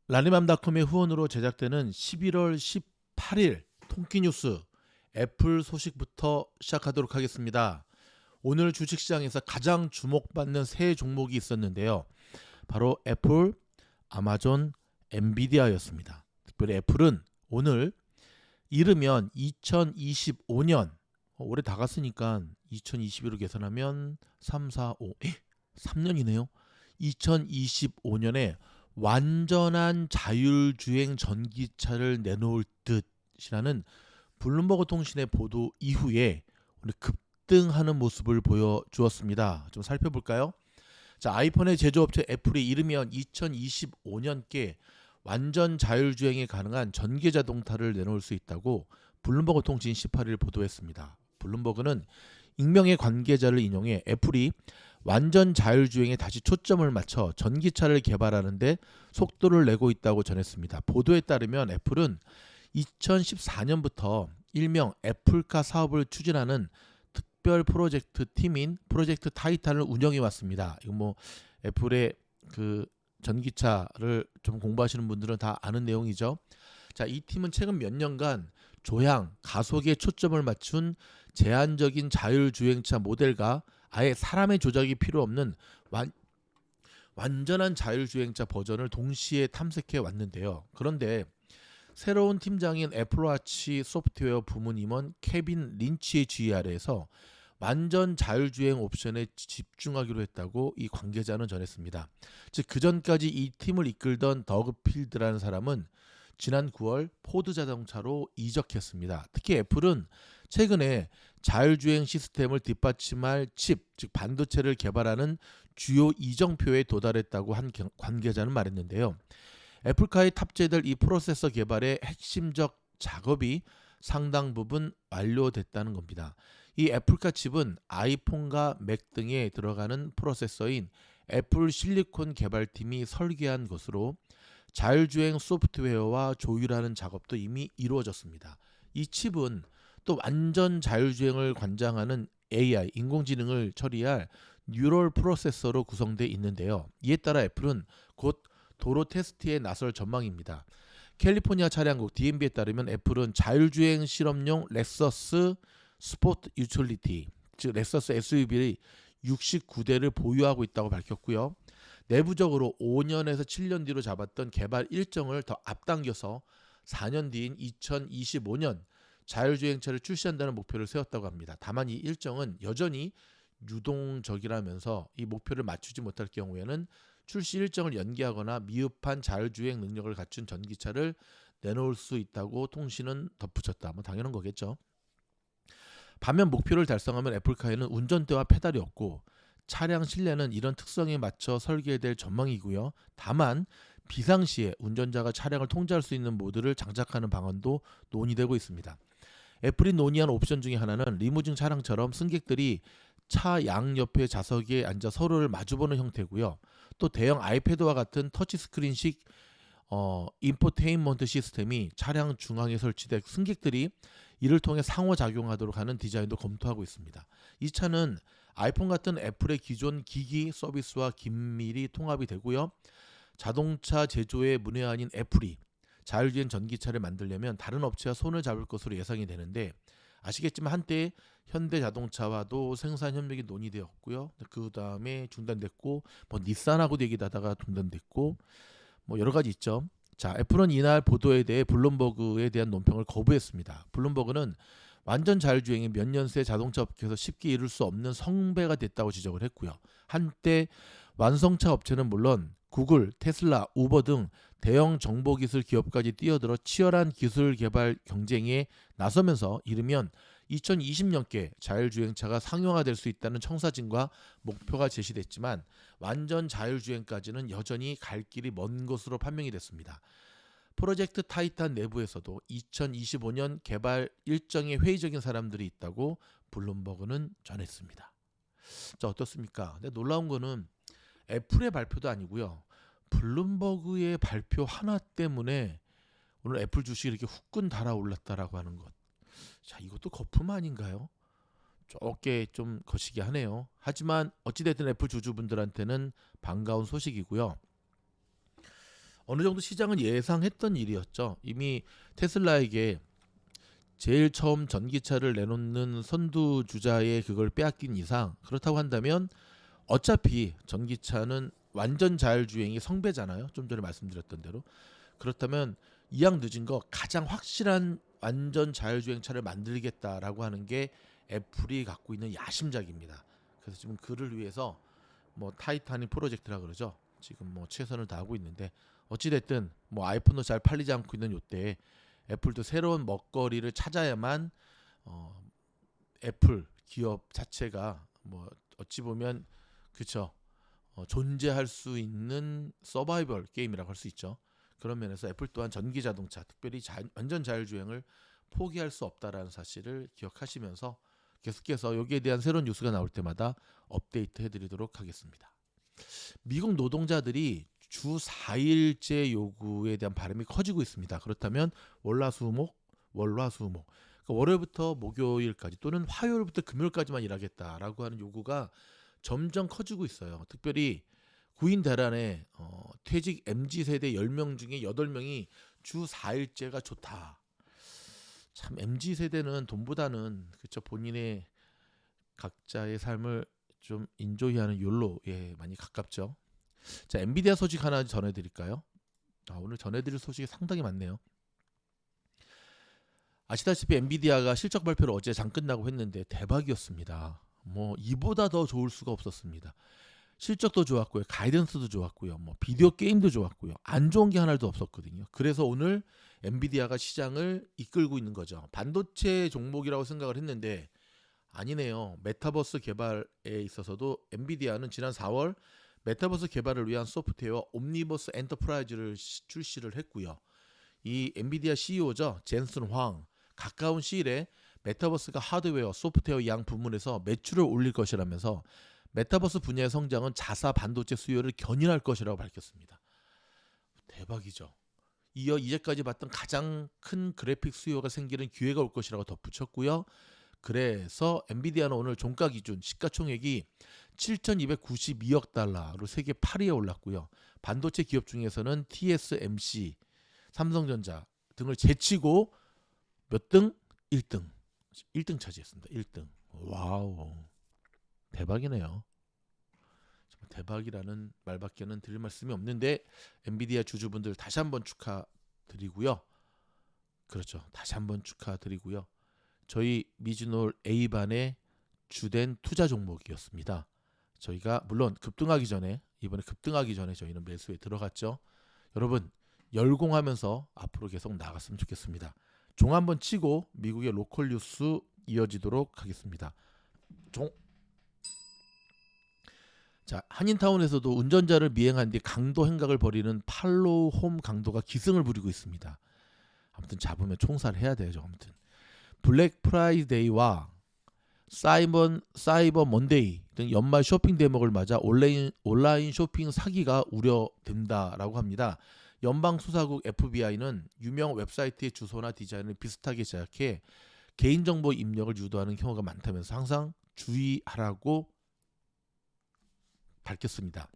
라니맘닷컴의 후원으로 제작되는 11월 18일 통키뉴스 애플 소식부터 시작하도록 하겠습니다. 오늘 주식시장에서 가장 주목받는 세 종목이 있었는데요. 바로 애플, 아마존, 엔비디아였습니다. 특별히 애플은 오늘 이르면 2025년, 올해 다 갔으니까 2021로 계산하면 3, 4, 5, 3년이네요. 2025년에 완전한 자율주행 전기차를 내놓을 듯이라는 블룸버그 통신의 보도 이후에 오늘 급등하는 모습을 보여주었습니다. 좀 살펴볼까요? 자, 아이폰의 제조업체 애플이 이르면 2025년께 완전 자율주행이 가능한 전기자동차를 내놓을 수 있다고 블룸버그 통신 18일 보도했습니다. 블룸버그는 익명의 관계자를 인용해 애플이 완전 자율주행에 다시 초점을 맞춰 전기차를 개발하는데 속도를 내고 있다고 전했습니다. 보도에 따르면 애플은 2014년부터 일명 애플카 사업을 추진하는 특별 프로젝트 팀인 프로젝트 타이탄을 운영해 왔습니다. 이거 뭐 애플의 그 전기차를 좀 공부하시는 분들은 다 아는 내용이죠. 자, 이 팀은 최근 몇 년간 조향, 가속에 초점을 맞춘 제한적인 자율주행차 모델과 아예 사람의 조작이 필요 없는 완전한 자율주행차 버전을 동시에 탐색해 왔는데요. 그런데 새로운 팀장인 애플워치 소프트웨어 부문 임원 케빈 린치의 지휘 아래에서 완전 자율주행 옵션에 집중하기로 했다고 이 관계자는 전했습니다. 즉 그전까지 이 팀을 이끌던 더그 필드라는 사람은 지난 9월 포드 자동차로 이적했습니다. 특히 애플은 최근에 자율주행 시스템을 뒷받침할 칩, 즉 반도체를 개발하는 주요 이정표에 도달했다고 한 관계자는 말했는데요. 애플카에 탑재될 이 프로세서 개발의 핵심적 작업이 상당 부분 완료됐다는 겁니다. 이 애플카 칩은 아이폰과 맥 등에 들어가는 프로세서인 애플 실리콘 개발팀이 설계한 것으로 자율주행 소프트웨어와 조율하는 작업도 이미 이루어졌습니다. 이 칩은 또 완전 자율주행을 관장하는 AI, 인공지능을 처리할 뉴럴 프로세서로 구성되어 있는데요. 이에 따라 애플은 곧 도로 테스트에 나설 전망입니다. 캘리포니아 차량국 DMB에 따르면 애플은 자율주행 실험용 렉서스 스포트 유틸리티, 즉 렉서스 SUV 69대를 보유하고 있다고 밝혔고요. 내부적으로 5년에서 7년 뒤로 잡았던 개발 일정을 더 앞당겨서 4년 뒤인 2025년 자율주행차를 출시한다는 목표를 세웠다고 합니다. 다만 이 일정은 여전히 유동적이라면서 이 목표를 맞추지 못할 경우에는 출시 일정을 연기하거나 미흡한 자율주행 능력을 갖춘 전기차를 내놓을 수 있다고 통신은 덧붙였다. 뭐 당연한 거겠죠. 반면 목표를 달성하면 애플카에는 운전대와 페달이 없고 차량 실내는 이런 특성에 맞춰 설계될 전망이고요. 다만 비상시에 운전자가 차량을 통제할 수 있는 모드를 장착하는 방안도 논의되고 있습니다. 애플이 논의한 옵션 중에 하나는 리무진 차량처럼 승객들이 차 양옆에 좌석에 앉아 서로를 마주보는 형태고요. 또 대형 아이패드와 같은 터치스크린식 인포테인먼트 시스템이 차량 중앙에 설치돼 승객들이 이를 통해 상호작용하도록 하는 디자인도 검토하고 있습니다. 이 차는 아이폰 같은 애플의 기존 기기 서비스와 긴밀히 통합이 되고요. 자동차 제조의 문외한인 애플이 자율주행 전기차를 만들려면 다른 업체와 손을 잡을 것으로 예상이 되는데 아시겠지만 한때 현대자동차와도 생산 협력이 논의되었고요. 그 다음에 중단됐고 뭐 닛산하고도 얘기하다가 중단됐고 뭐 여러 가지 있죠. 자, 애플은 이날 보도에 대해 블룸버그에 대한 논평을 거부했습니다. 블룸버그는 완전 자율주행이 몇 년 새 자동차 업계에서 쉽게 이룰 수 없는 성배가 됐다고 지적을 했고요. 한때 완성차 업체는 물론 구글, 테슬라, 우버 등 대형 정보기술 기업까지 뛰어들어 치열한 기술 개발 경쟁에 나서면서 이르면 2020년께 자율주행차가 상용화될 수 있다는 청사진과 목표가 제시됐지만 완전 자율주행까지는 여전히 갈 길이 먼 것으로 판명이 됐습니다. 프로젝트 타이탄 내부에서도 2025년 개발 일정에 회의적인 사람들이 있다고 블룸버그는 전했습니다. 자, 어떻습니까? 근데 놀라운 거는 애플의 발표도 아니고요. 블룸버그의 발표 하나 때문에 오늘 애플 주식이 이렇게 후끈 달아올랐다라고 하는 것. 자, 이것도 거품 아닌가요? 조금 좀 거시기 하네요. 하지만 어찌됐든 애플 주주분들한테는 반가운 소식이고요. 어느 정도 시장은 예상했던 일이었죠. 이미 테슬라에게 제일 처음 전기차를 내놓는 선두주자의 그걸 빼앗긴 이상, 그렇다고 한다면 어차피 전기차는 완전 자율주행이 성배잖아요. 좀 전에 말씀드렸던 대로. 그렇다면 이왕 늦은 거 가장 확실한 완전 자율주행차를 만들겠다라고 하는 게 애플이 갖고 있는 야심작입니다. 그래서 지금 그를 위해서 뭐 타이타닉 프로젝트라 그러죠. 지금 뭐 최선을 다하고 있는데, 어찌 됐든 뭐 아이폰도 잘 팔리지 않고 있는 요때 애플도 새로운 먹거리를 찾아야만 어, 애플 기업 자체가 뭐 어찌 보면 그쵸, 존재할 수 있는 서바이벌 게임이라고 할 수 있죠. 그런 면에서 애플 또한 전기 자동차, 특별히 완전 자율주행을 포기할 수 없다라는 사실을 기억하시면서 계속해서 여기에 대한 새로운 뉴스가 나올 때마다 업데이트 해드리도록 하겠습니다. 미국 노동자들이 주 4일제 요구에 대한 바람이 커지고 있습니다. 그렇다면 월화수목, 월화수목, 그러니까 월요일부터 목요일까지 또는 화요일부터 금요일까지만 일하겠다라고 하는 요구가 점점 커지고 있어요. 특별히 구인 대란에 퇴직 MZ세대 10명 중에 8명이 주 4일제가 좋다. 참 MZ세대는 돈보다는 그쵸, 본인의 각자의 삶을 좀 인조이하는 욜로에 많이 가깝죠. 자, 엔비디아 소식 하나 전해드릴까요? 오늘 전해드릴 소식이 상당히 많네요. 아시다시피 엔비디아가 실적 발표를 어제 장 끝나고 했는데 대박이었습니다. 뭐 이보다 더 좋을 수가 없었습니다. 실적도 좋았고요, 가이던스도 좋았고요, 뭐 비디오 게임도 좋았고요. 안 좋은 게 하나도 없었거든요. 그래서 오늘 엔비디아가 시장을 이끌고 있는 거죠. 반도체 종목이라고 생각을 했는데 아니네요. 메타버스 개발에 있어서도 엔비디아는 지난 4월 메타버스 개발을 위한 소프트웨어 옴니버스 엔터프라이즈를 출시를 했고요. 이 엔비디아 CEO죠, 젠슨 황, 가까운 시일에 메타버스가 하드웨어, 소프트웨어 양 부문에서 매출을 올릴 것이라면서 메타버스 분야의 성장은 자사 반도체 수요를 견인할 것이라고 밝혔습니다. 대박이죠. 이어 이제까지 봤던 가장 큰 그래픽 수요가 생기는 기회가 올 것이라고 덧붙였고요. 그래서 엔비디아는 오늘 종가 기준 시가총액이 7,292억 달러로 세계 8위에 올랐고요. 반도체 기업 중에서는 TSMC, 삼성전자 등을 제치고 몇 등? 1등. 1등 차지했습니다. 1등. 와우. 대박이네요. 대박이라는 말밖에는 드릴 말씀이 없는데 엔비디아 주주분들 다시 한번 축하드리고요. 그렇죠. 다시 한번 축하드리고요. 저희 미즈놀 A반의 주된 투자 종목이었습니다. 저희가 물론 급등하기 전에, 이번에 급등하기 전에 저희는 매수에 들어갔죠. 여러분 열공하면서 앞으로 계속 나갔으면 좋겠습니다. 종 한번 치고 미국의 로컬 뉴스 이어지도록 하겠습니다. 종. 자, 한인타운에서도 운전자를 미행한 뒤 강도 행각을 벌이는 팔로우홈 강도가 기승을 부리고 있습니다. 아무튼 잡으면 총살해야 돼요. 아무튼 블랙 프라이데이와 사이버 먼데이 등 연말 쇼핑 대목을 맞아 온라인 쇼핑 사기가 우려된다라고 합니다. 연방수사국 FBI는 유명 웹사이트의 주소나 디자인을 비슷하게 제작해 개인정보 입력을 유도하는 경우가 많다면서 항상 주의하라고 밝혔습니다.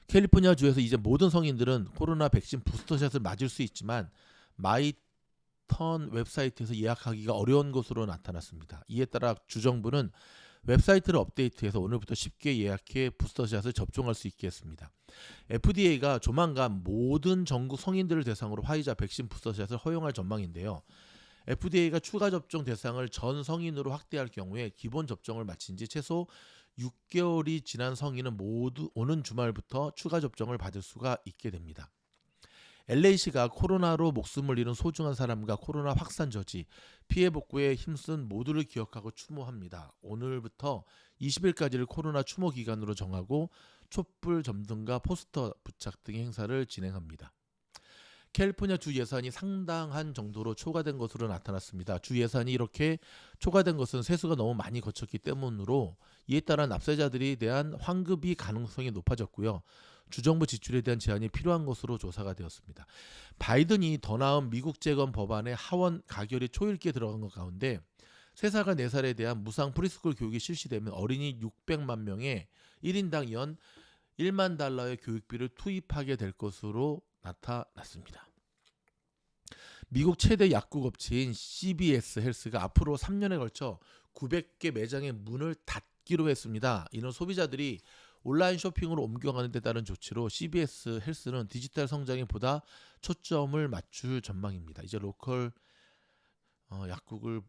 캘리포니아 주에서 이제 모든 성인들은 코로나 백신 부스터샷을 맞을 수 있지만 마이턴 웹사이트에서 예약하기가 어려운 것으로 나타났습니다. 이에 따라 주정부는 웹사이트를 업데이트해서 오늘부터 쉽게 예약해 부스터샷을 접종할 수 있게 했습니다. FDA가 조만간 모든 전국 성인들을 대상으로 화이자 백신 부스터샷을 허용할 전망인데요. FDA가 추가 접종 대상을 전 성인으로 확대할 경우에 기본 접종을 마친 지 최소 6개월이 지난 성인은 모두 오는 주말부터 추가 접종을 받을 수가 있게 됩니다. LA시가 코로나로 목숨을 잃은 소중한 사람과 코로나 확산 저지, 피해 복구에 힘쓴 모두를 기억하고 추모합니다. 오늘부터 20일까지를 코로나 추모 기간으로 정하고 촛불 점등과 포스터 부착 등의 행사를 진행합니다. 캘리포니아 주 예산이 상당한 정도로 초과된 것으로 나타났습니다. 주 예산이 이렇게 초과된 것은 세수가 너무 많이 거쳤기 때문으로 이에 따라 납세자들에 대한 환급이 가능성이 높아졌고요. 주정부 지출에 대한 제한이 필요한 것으로 조사가 되었습니다. 바이든이 더 나은 미국 재건 법안의 하원 가결이 초읽기에 들어간 것 가운데 3살과 4살에 대한 무상 프리스쿨 교육이 실시되면 어린이 600만 명에 1인당 연 1만 달러의 교육비를 투입하게 될 것으로 나타났습니다. 미국 최대 약국 업체인 CVS 헬스가 앞으로 3년에 걸쳐 900개 매장의 문을 닫기로 했습니다. 이는 소비자들이 온라인 쇼핑으로 옮겨가는 데 따른 조치로 CVS 헬스는 디지털 성장에 보다 초점을 맞출 전망입니다. 이제 로컬 약국을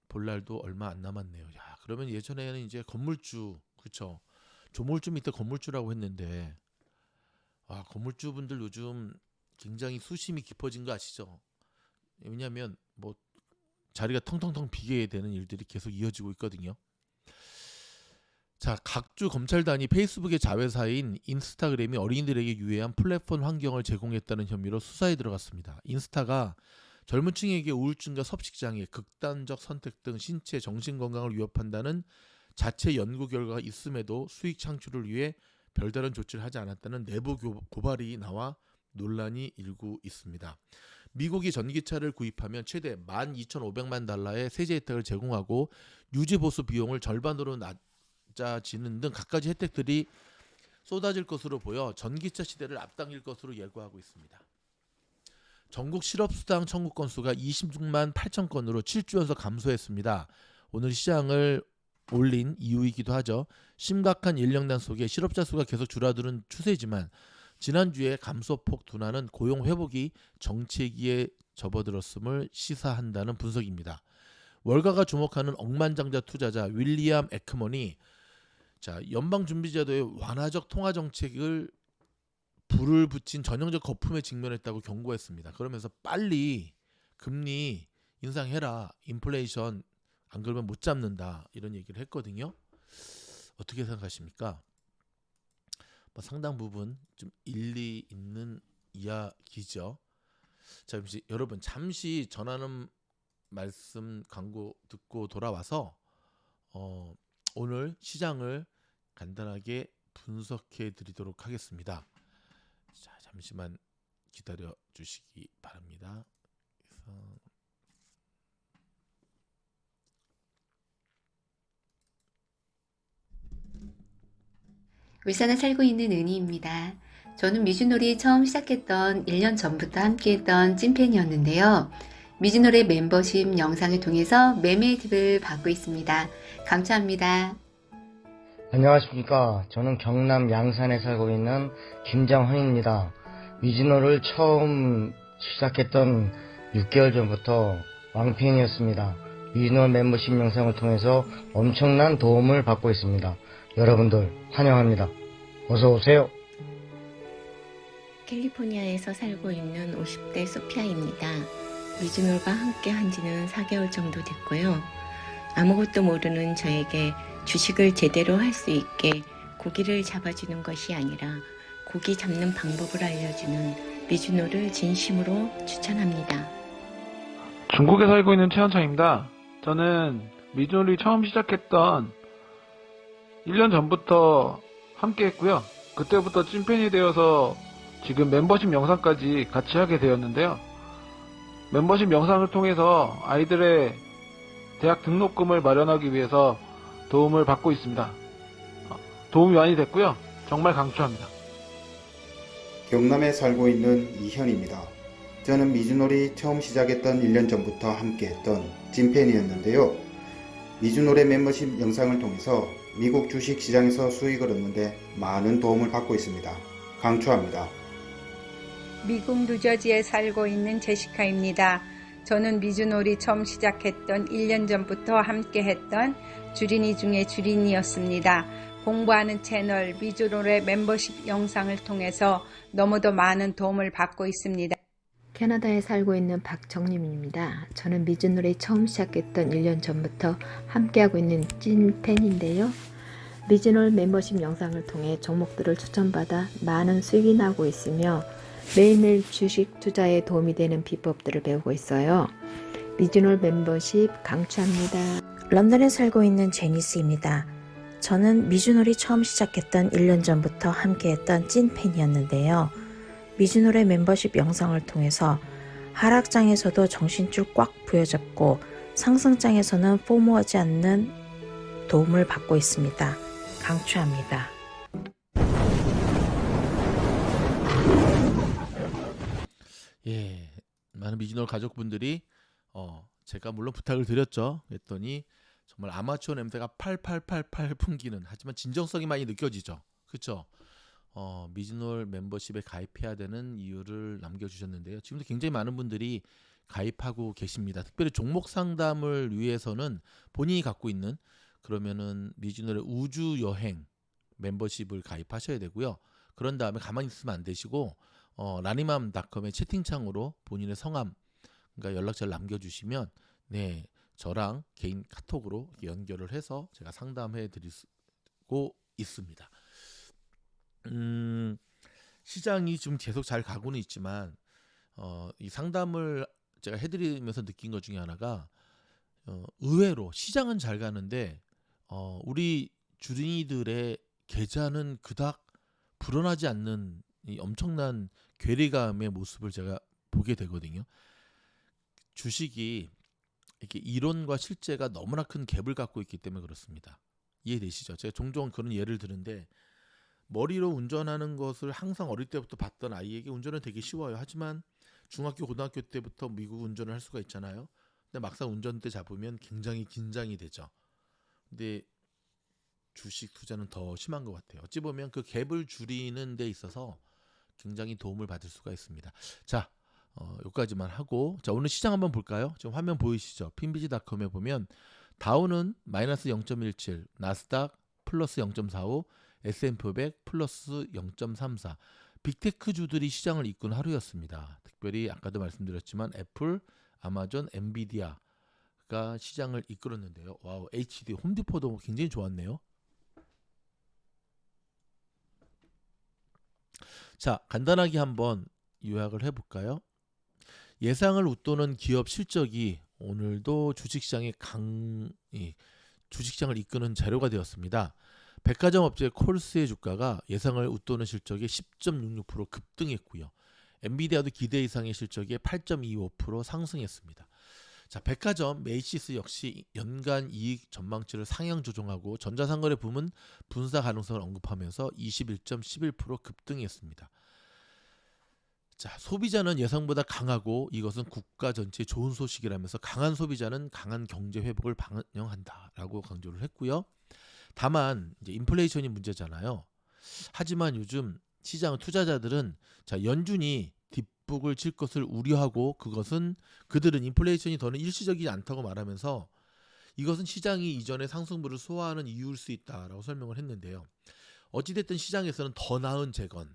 볼 날도 얼마 안 남았네요. 야, 그러면 예전에는 이제 건물주, 그렇죠? 조물주 밑에 건물주라고 했는데, 건물주 분들 요즘 굉장히 수심이 깊어진 거 아시죠? 왜냐하면 뭐 자리가 텅텅텅 비게 되는 일들이 계속 이어지고 있거든요. 자, 각주 검찰단이 페이스북의 자회사인 인스타그램이 어린이들에게 유해한 플랫폼 환경을 제공했다는 혐의로 수사에 들어갔습니다. 인스타가 젊은 층에게 우울증과 섭식장애, 극단적 선택 등 신체, 정신건강을 위협한다는 자체 연구 결과가 있음에도 수익 창출을 위해 별다른 조치를 하지 않았다는 내부 고발이 나와 논란이 일고 있습니다. 미국이 전기차를 구입하면 최대 12,500만 달러의 세제 혜택을 제공하고 유지보수 비용을 절반으로 낮아지는 등 갖가지 혜택들이 쏟아질 것으로 보여 전기차 시대를 앞당길 것으로 예고하고 있습니다. 전국 실업수당 청구 건수가 26만 8천 건으로 7주 연속 감소했습니다. 오늘 시장을 올린 이유이기도 하죠. 심각한 인력난 속에 실업자 수가 계속 줄어드는 추세지만 지난주에 감소폭 둔화는 고용 회복이 정체기에 접어들었음을 시사한다는 분석입니다. 월가가 주목하는 억만장자 투자자 윌리엄 에크먼이 연방준비제도의 완화적 통화 정책을 불을 붙인 전형적 거품에 직면했다고 경고했습니다. 그러면서 빨리 금리 인상해라. 인플레이션 안 그러면 못 잡는다. 이런 얘기를 했거든요. 어떻게 생각하십니까? 상당 부분 좀 일리 있는 이야기죠. 자, 여러분 잠시 전하는 말씀 광고 듣고 돌아와서 오늘 시장을 간단하게 분석해 드리도록 하겠습니다. 자, 잠시만 기다려 주시기 바랍니다. 울산에 살고 있는 은희입니다. 저는 미주놀이 처음 시작했던 1년 전부터 함께했던 찐팬이었는데요. 미주놀이 멤버십 영상을 통해서 매매 팁을 받고 있습니다. 감사합니다. 안녕하십니까. 저는 경남 양산에 살고 있는 김장헌입니다. 미즈노를 처음 시작했던 6개월 전부터 왕팬이었습니다. 미즈노 멤버십 영상을 통해서 엄청난 도움을 받고 있습니다. 여러분들 환영합니다. 어서 오세요. 캘리포니아에서 살고 있는 50대 소피아입니다. 미즈놀과 함께 한 지는 4개월 정도 됐고요. 아무것도 모르는 저에게 주식을 제대로 할 수 있게 고기를 잡아주는 것이 아니라 고기 잡는 방법을 알려주는 미즈놀을 진심으로 추천합니다. 중국에 살고 있는 최현창입니다. 저는 미즈놀이 처음 시작했던 1년 전부터 함께 했고요. 그때부터 찐팬이 되어서 지금 멤버십 영상까지 같이 하게 되었는데요. 멤버십 영상을 통해서 아이들의 대학 등록금을 마련하기 위해서 도움을 받고 있습니다. 도움이 많이 됐고요. 정말 강추합니다. 경남에 살고 있는 이현입니다. 저는 미즈놀이 처음 시작했던 1년 전부터 함께했던 찐팬이었는데요. 미즈놀의 멤버십 영상을 통해서 미국 주식 시장에서 수익을 얻는데 많은 도움을 받고 있습니다. 강추합니다. 미국 뉴저지에 살고 있는 제시카입니다. 저는 미즈놀이 처음 시작했던 1년 전부터 함께했던 주린이 중에 주린이였습니다. 공부하는 채널 미즈놀의 멤버십 영상을 통해서 너무도 많은 도움을 받고 있습니다. 캐나다에 살고 있는 박정림입니다. 저는 미즈놀이 처음 시작했던 1년 전부터 함께하고 있는 찐팬인데요. 미즈놀 멤버십 영상을 통해 종목들을 추천받아 많은 수익이 나고 있으며 매일매일 주식 투자에 도움이 되는 비법들을 배우고 있어요. 미즈놀 멤버십 강추합니다. 런던에 살고 있는 제니스입니다. 저는 미즈놀이 처음 시작했던 1년 전부터 함께했던 찐팬이었는데요. 미즈놀의 멤버십 영상을 통해서 하락장에서도 정신줄 꽉 부여잡고 상승장에서는 포모하지 않는 도움을 받고 있습니다. 강추합니다. 예, 많은 미즈노 가족분들이 제가 물론 부탁을 드렸죠. 그랬더니 정말 아마추어 냄새가 팔팔팔팔 풍기는, 하지만 진정성이 많이 느껴지죠. 그렇죠? 미즈놀 멤버십에 가입해야 되는 이유를 남겨주셨는데요. 지금도 굉장히 많은 분들이 가입하고 계십니다. 특별히 종목 상담을 위해서는 본인이 갖고 있는 그러면은 미즈놀의 우주 여행 멤버십을 가입하셔야 되고요. 그런 다음에 가만히 있으면 안 되시고 라니맘닷컴의 채팅창으로 본인의 성함, 그러니까 연락처를 남겨주시면 네, 저랑 개인 카톡으로 연결을 해서 제가 상담해 드리고 있습니다. 시장이 지금 계속 잘 가고는 있지만 이 상담을 제가 해드리면서 느낀 것 중에 하나가 의외로 시장은 잘 가는데 우리 주린이들의 계좌는 그닥 불어나지 않는 이 엄청난 괴리감의 모습을 제가 보게 되거든요. 주식이 이렇게 이론과 실제가 너무나 큰 갭을 갖고 있기 때문에 그렇습니다. 이해되시죠? 제가 종종 그런 예를 드는데 머리로 운전하는 것을 항상 어릴 때부터 봤던 아이에게 운전은 되게 쉬워요. 하지만 중학교, 고등학교 때부터 미국 운전을 할 수가 있잖아요. 근데 막상 운전대 잡으면 굉장히 긴장이 되죠. 근데 주식 투자는 더 심한 것 같아요. 어찌 보면 그 갭을 줄이는 데 있어서 굉장히 도움을 받을 수가 있습니다. 자, 여기까지만 하고, 자, 오늘 시장 한번 볼까요? 지금 화면 보이시죠? 핀비지닷컴에 보면 다우는 마이너스 0.17, 나스닥 플러스 0.45, S&P 500 플러스 0.34. 빅테크 주들이 시장을 이끈 하루였습니다. 특별히 아까도 말씀드렸지만 애플, 아마존, 엔비디아가 시장을 이끌었는데요. 와우, HD, 홈디포도 굉장히 좋았네요. 자, 간단하게 한번 요약을 해볼까요? 예상을 웃도는 기업 실적이 오늘도 주식시장의 주식시장을 이끄는 자료가 되었습니다. 백화점 업체 콜스의 주가가 예상을 웃도는 실적에 10.66% 급등했고요. 엔비디아도 기대 이상의 실적에 8.25% 상승했습니다. 자, 백화점 메이시스 역시 연간 이익 전망치를 상향 조정하고 전자상거래 부문 분사 가능성을 언급하면서 21.11% 급등했습니다. 자, 소비자는 예상보다 강하고 이것은 국가 전체에 좋은 소식이라면서 강한 소비자는 강한 경제 회복을 반영한다라고 강조를 했고요. 다만 이제 인플레이션이 문제잖아요. 하지만 요즘 시장 투자자들은 자, 연준이 뒷북을 칠 것을 우려하고 그들은 인플레이션이 더는 일시적이지 않다고 말하면서 이것은 시장이 이전의 상승분을 소화하는 이유일 수 있다라고 설명을 했는데요. 어찌됐든 시장에서는 더 나은 재건,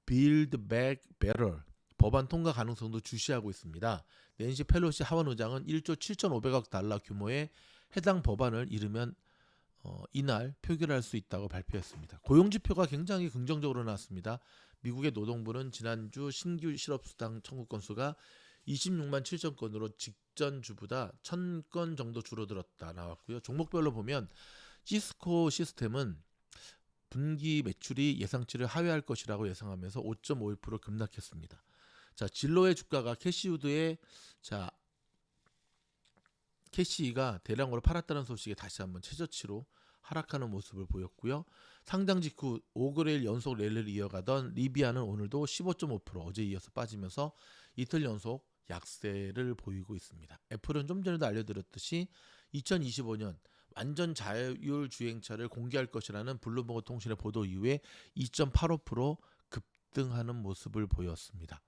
Build Back Better 법안 통과 가능성도 주시하고 있습니다. 낸시 펠로시 하원 의장은 1조 7,500억 달러 규모의 해당 법안을 이르면 이날 표결할 수 있다고 발표했습니다. 고용지표가 굉장히 긍정적으로 나왔습니다. 미국의 노동부는 지난주 신규 실업수당 청구 건수가 26만 7천 건으로 직전 주보다 1,000건 정도 줄어들었다 나왔고요. 종목별로 보면 시스코 시스템은 분기 매출이 예상치를 하회할 것이라고 예상하면서 5.51% 급락했습니다. 자, 진로의 주가가 캐시가 대량으로 팔았다는 소식에 다시 한번 최저치로 하락하는 모습을 보였고요. 상장 직후 5거래일 연속 랠리를 이어가던 리비아는 오늘도 15.5% 어제 이어서 빠지면서 이틀 연속 약세를 보이고 있습니다. 애플은 좀 전에도 알려드렸듯이 2025년 완전 자율 주행차를 공개할 것이라는 블룸버그 통신의 보도 이후에 2.85% 급등하는 모습을 보였습니다.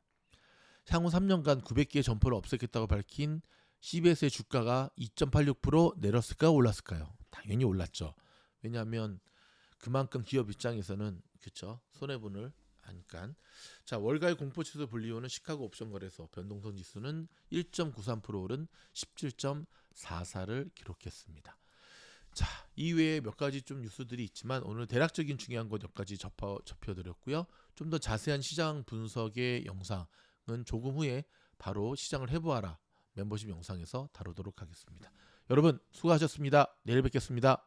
향후 3년간 900개의 점포를 없애겠다고 밝힌 CBS의 주가가 2.86% 내렸을까요? 올랐을까요? 당연히 올랐죠. 왜냐하면 그만큼 기업 입장에서는 그렇죠. 손해분을 하니까. 자, 월가의 공포지수 분리호는 시카고 옵션 거래소 변동성 지수는 1.93% 오른 17.44를 기록했습니다. 자, 이외에 몇 가지 좀 뉴스들이 있지만 오늘 대략적인 중요한 것 몇 가지 접혀드렸고요. 좀 더 자세한 시장 분석의 영상은 조금 후에 바로 시장을 해보아라 멤버십 영상에서 다루도록 하겠습니다. 여러분 수고하셨습니다. 내일 뵙겠습니다.